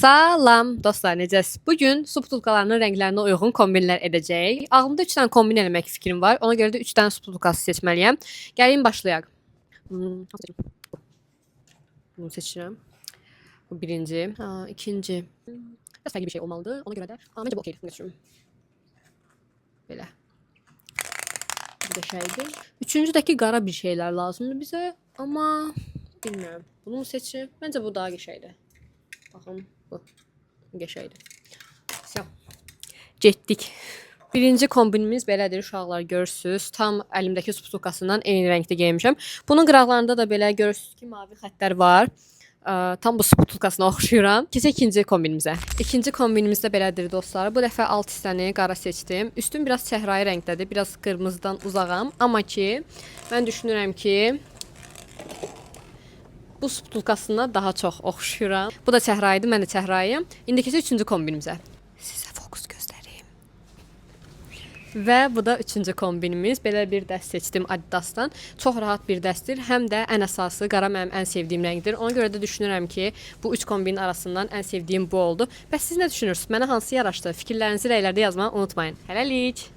Salam dostlar, necəsiz? Bugün su butulkalarının rənglərinə uyğun kombinlər edəcəyik. Ağlımda 3 dənə kombin eləmək fikrim var. Ona görə də 3 dənə su butulkası seçməliyəm. Gəlin başlayaq. Bunu seçirəm. Bu birinci. İkinci. Biraz fərqli bir şey olmalıdır. Ona görə də məncə bu okeydir. Bunu götürürüm. Belə. Bu da şeydir. Üçüncüdəki qara bir şeylər lazımdır bizə. Amma bilmirəm. Bunu mu seçim? Məncə bu daha qəşəngdir. Baxın, bu qəşəngdir. Getdik. Birinci kombinimiz belədir, uşaqlar görürsüz. Tam əlimdəki su butulkasından eyni rəngdə geyinmişəm. Bunun qıraqlarında da belə görürsüz ki, mavi xəttlər var. Tam bu su butulkasına oxşuyuram. Keçək ikinci kombinimizə. İkinci kombinimiz də belədir dostlar. Bu dəfə alt hissəni qara seçdim. Üstüm biraz çəhrayı rəngdədir, biraz qırmızıdan uzağam. Amma ki, mən düşünürəm ki, bu su butulkasına daha çox oxşuyuram. Bu da çəhrayıdır, mən də çəhrayıyım. İndi keçək üçüncü kombinimizə. Sizə fokus göstəreyim. Və bu da üçüncü kombinimiz. Belə bir dəst seçdim Adidasdan. Çox rahat bir dəstdir. Həm də ən əsası qara mənim ən sevdiyim rəngdir. Ona görə də düşünürəm ki, bu üç kombinin arasından ən sevdiyim bu oldu. Bəs siz nə düşünürsünüz? Mənə hansı yaraşdı? Fikirlərinizi rəylərdə yazmağı unutmayın. Hələlik.